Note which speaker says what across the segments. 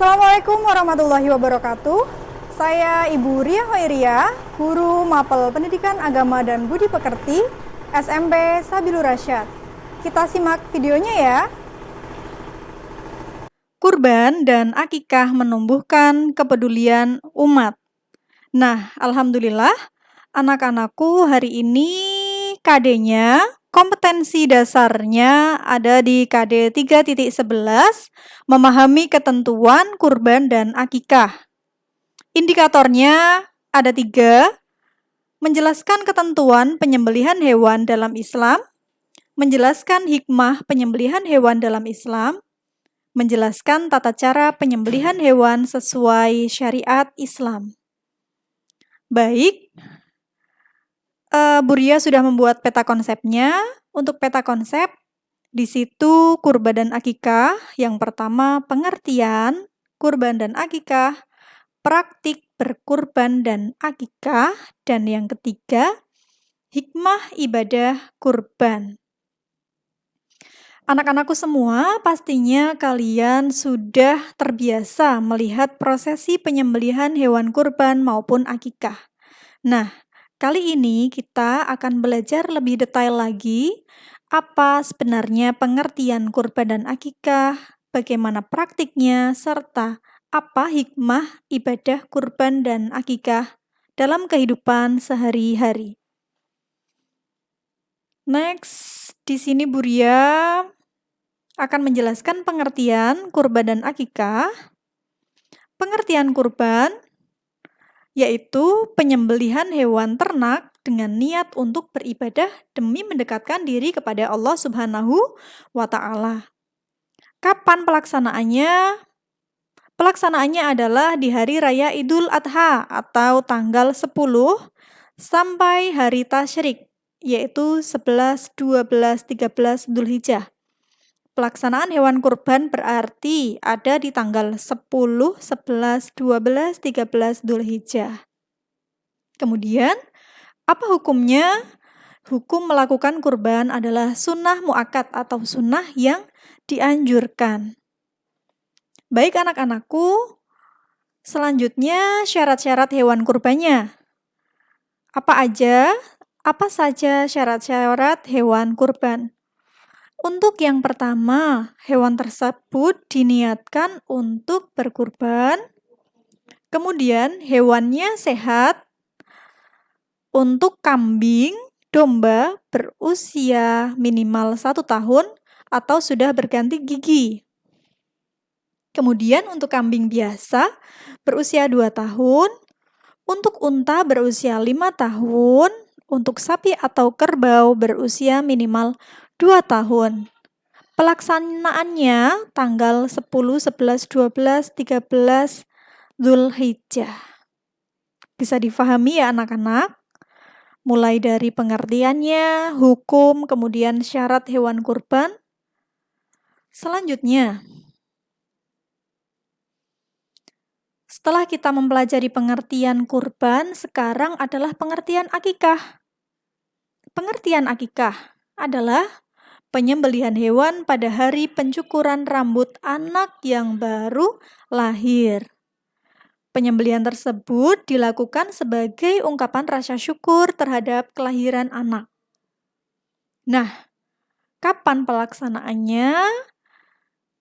Speaker 1: Assalamualaikum warahmatullahi wabarakatuh. Saya Ibu Ria Hoiria, Guru Mapel Pendidikan Agama dan Budi Pekerti, SMP Sabilur Rasyad. Kita simak videonya ya. Kurban dan akikah menumbuhkan kepedulian umat. Nah, alhamdulillah, anak-anakku hari ini KD-nya, kompetensi dasarnya ada di KD 3.11, memahami ketentuan kurban dan akikah. Indikatornya ada 3, menjelaskan ketentuan penyembelihan hewan dalam Islam, menjelaskan hikmah penyembelihan hewan dalam Islam, menjelaskan tata cara penyembelihan hewan sesuai syariat Islam. Baik, Bu Ria sudah membuat peta konsepnya. Untuk peta konsep, di situ kurban dan akikah. Yang pertama, pengertian kurban dan akikah, praktik berkurban dan akikah, dan yang ketiga, hikmah ibadah kurban. Anak-anakku semua, pastinya kalian sudah terbiasa melihat prosesi penyembelihan hewan kurban maupun akikah. Nah, kali ini kita akan belajar lebih detail lagi apa sebenarnya pengertian kurban dan akikah, bagaimana praktiknya, serta apa hikmah ibadah kurban dan akikah dalam kehidupan sehari-hari. Next, di sini Bu Ria akan menjelaskan pengertian kurban dan akikah. Pengertian kurban yaitu penyembelihan hewan ternak dengan niat untuk beribadah demi mendekatkan diri kepada Allah Subhanahu wa Ta'ala. Kapan pelaksanaannya? Pelaksanaannya adalah di hari raya Idul Adha atau tanggal 10 sampai hari Tasyrik, yaitu 11, 12, 13 Dzulhijjah. Pelaksanaan hewan kurban berarti ada di tanggal 10, 11, 12, 13 Dzulhijjah. Kemudian, apa hukumnya? Hukum melakukan kurban adalah sunnah muakkad atau sunnah yang dianjurkan. Baik anak-anakku, selanjutnya syarat-syarat hewan kurbannya. Apa aja? Apa saja syarat-syarat hewan kurban? Untuk yang pertama, hewan tersebut diniatkan untuk berkurban. Kemudian hewannya sehat. Untuk kambing, domba berusia minimal 1 tahun atau sudah berganti gigi. Kemudian untuk kambing biasa berusia 2 tahun. Untuk unta berusia 5 tahun. Untuk sapi atau kerbau berusia minimal 2 tahun. Pelaksanaannya tanggal 10, 11, 12, 13 Dzulhijjah. Bisa difahami ya anak-anak? Mulai dari pengertiannya, hukum, kemudian syarat hewan kurban. Selanjutnya, setelah kita mempelajari pengertian kurban, sekarang adalah pengertian akikah. Pengertian akikah adalah penyembelihan hewan pada hari pencukuran rambut anak yang baru lahir. Penyembelihan tersebut dilakukan sebagai ungkapan rasa syukur terhadap kelahiran anak. Nah, kapan pelaksanaannya?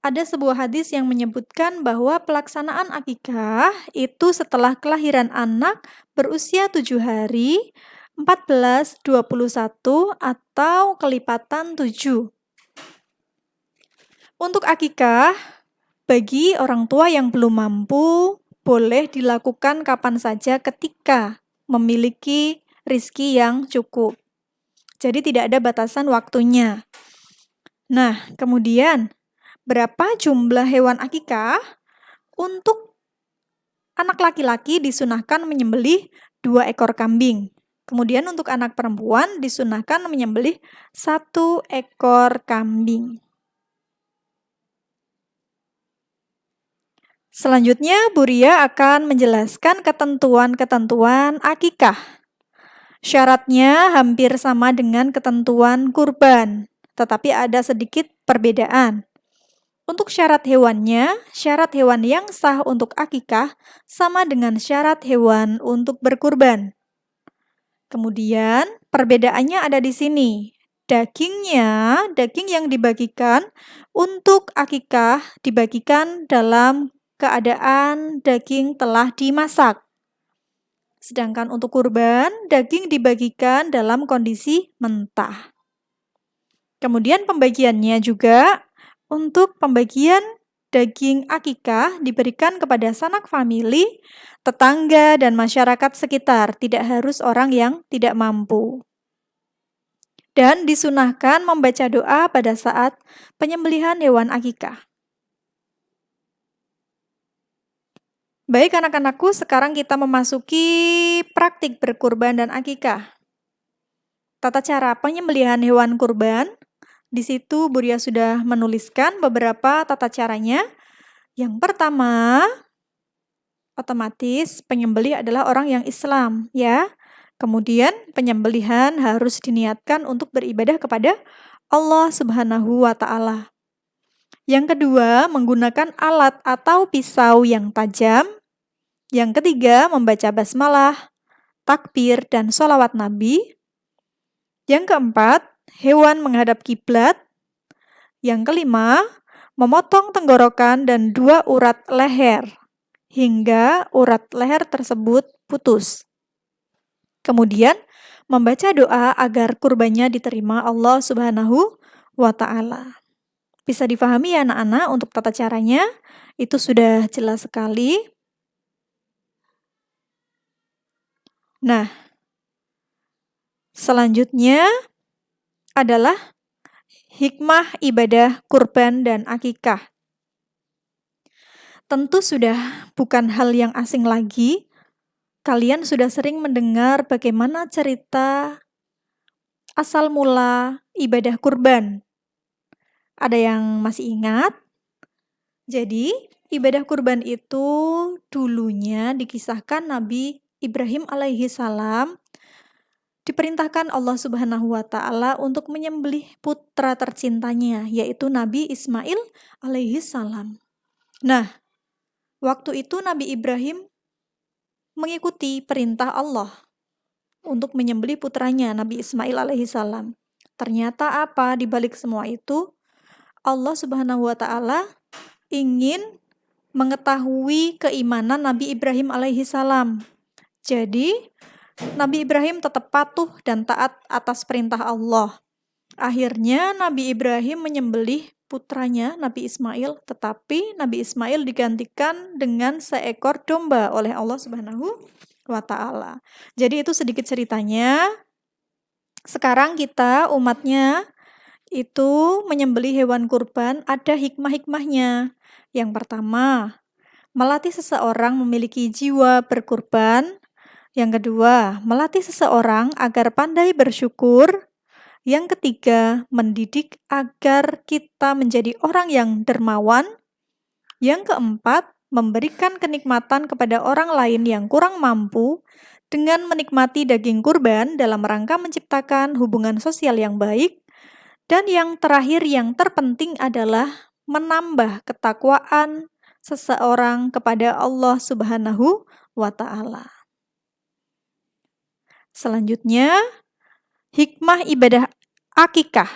Speaker 1: Ada sebuah hadis yang menyebutkan bahwa pelaksanaan akikah itu setelah kelahiran anak berusia 7 hari, 14, 21, atau kelipatan 7. Untuk akikah, bagi orang tua yang belum mampu, boleh dilakukan kapan saja ketika memiliki rizki yang cukup. Jadi tidak ada batasan waktunya. Nah, kemudian berapa jumlah hewan akikah? Untuk anak laki-laki disunahkan menyembelih 2 ekor kambing. Kemudian untuk anak perempuan disunahkan menyembelih 1 ekor kambing. Selanjutnya, Bu Ria akan menjelaskan ketentuan-ketentuan akikah. Syaratnya hampir sama dengan ketentuan kurban, tetapi ada sedikit perbedaan. Untuk syarat hewannya, syarat hewan yang sah untuk akikah sama dengan syarat hewan untuk berkurban. Kemudian, perbedaannya ada di sini. Daging yang dibagikan untuk akikah dibagikan dalam keadaan daging telah dimasak. Sedangkan untuk kurban, daging dibagikan dalam kondisi mentah. Kemudian pembagiannya juga untuk pembagian daging akikah diberikan kepada sanak famili, tetangga, dan masyarakat sekitar, tidak harus orang yang tidak mampu. Dan disunahkan membaca doa pada saat penyembelihan hewan akikah. Baik anak-anakku, sekarang kita memasuki praktik berkurban dan akikah. Tata cara penyembelihan hewan kurban, di situ Buria sudah menuliskan beberapa tata caranya. Yang pertama, otomatis penyembelih adalah orang yang Islam, ya. Kemudian penyembelihan harus diniatkan untuk beribadah kepada Allah Subhanahu wa Ta'ala. Yang kedua, menggunakan alat atau pisau yang tajam. Yang ketiga, membaca basmalah, takbir, dan sholawat Nabi. Yang keempat, hewan menghadap kiblat. Yang kelima, memotong tenggorokan dan 2 urat leher, hingga urat leher tersebut putus. Kemudian, membaca doa agar kurbannya diterima Allah Subhanahu wa Ta'ala. Bisa difahami ya anak-anak untuk tata caranya? Itu sudah jelas sekali. Nah, selanjutnya adalah hikmah ibadah kurban dan akikah. Tentu sudah bukan hal yang asing lagi. Kalian sudah sering mendengar bagaimana cerita asal mula ibadah kurban. Ada yang masih ingat? Jadi, ibadah kurban itu dulunya dikisahkan Nabi Ibrahim alaihi salam diperintahkan Allah Subhanahu wa Ta'ala untuk menyembelih putra tercintanya, yaitu Nabi Ismail alaihi salam. Nah, waktu itu Nabi Ibrahim mengikuti perintah Allah untuk menyembelih putranya Nabi Ismail alaihi salam. Ternyata apa di balik semua itu? Allah Subhanahu wa Ta'ala ingin mengetahui keimanan Nabi Ibrahim alaihi salam. Jadi, Nabi Ibrahim tetap patuh dan taat atas perintah Allah. Akhirnya Nabi Ibrahim menyembelih putranya Nabi Ismail, tetapi Nabi Ismail digantikan dengan seekor domba oleh Allah Subhanahu wa Ta'ala. Jadi itu sedikit ceritanya. Sekarang kita umatnya itu menyembelih hewan kurban ada hikmah-hikmahnya. Yang pertama, melatih seseorang memiliki jiwa berkurban. Yang kedua, melatih seseorang agar pandai bersyukur. Yang ketiga, mendidik agar kita menjadi orang yang dermawan. Yang keempat, memberikan kenikmatan kepada orang lain yang kurang mampu dengan menikmati daging kurban dalam rangka menciptakan hubungan sosial yang baik. Dan yang terakhir yang terpenting adalah menambah ketakwaan seseorang kepada Allah Subhanahu wa Ta'ala. Selanjutnya, hikmah ibadah akikah.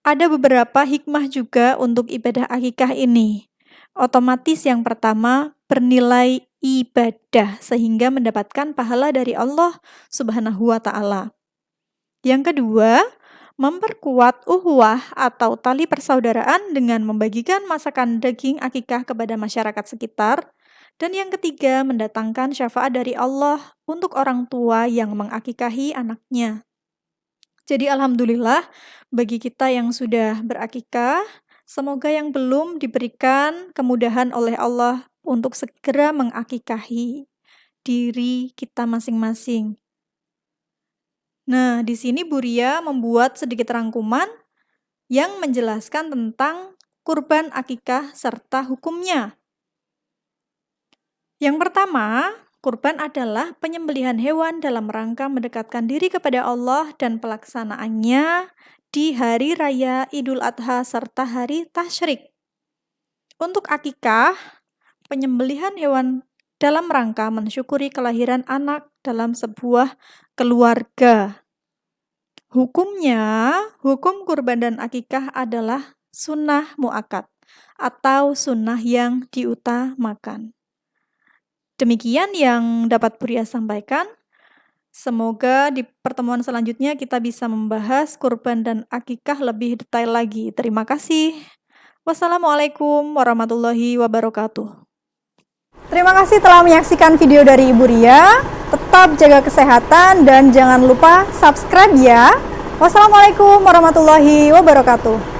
Speaker 1: Ada beberapa hikmah juga untuk ibadah akikah ini. Otomatis yang pertama bernilai ibadah sehingga mendapatkan pahala dari Allah Subhanahu wa Ta'ala. Yang kedua, memperkuat uhuwah atau tali persaudaraan dengan membagikan masakan daging akikah kepada masyarakat sekitar. Dan yang ketiga, mendatangkan syafaat dari Allah untuk orang tua yang mengakikahi anaknya. Jadi alhamdulillah bagi kita yang sudah berakikah, semoga yang belum diberikan kemudahan oleh Allah untuk segera mengakikahi diri kita masing-masing. Nah, di sini Buria membuat sedikit rangkuman yang menjelaskan tentang kurban akikah serta hukumnya. Yang pertama, kurban adalah penyembelihan hewan dalam rangka mendekatkan diri kepada Allah dan pelaksanaannya di hari raya Idul Adha serta hari Tasyrik. Untuk akikah, penyembelihan hewan dalam rangka mensyukuri kelahiran anak dalam sebuah keluarga. Hukumnya, hukum kurban dan akikah adalah sunnah muakkad atau sunnah yang diutamakan. Demikian yang dapat Buria sampaikan. Semoga di pertemuan selanjutnya kita bisa membahas kurban dan akikah lebih detail lagi. Terima kasih. Wassalamualaikum warahmatullahi wabarakatuh. Terima kasih telah menyaksikan video dari Ibu Ria. Tetap jaga kesehatan dan jangan lupa subscribe ya. Wassalamualaikum warahmatullahi wabarakatuh.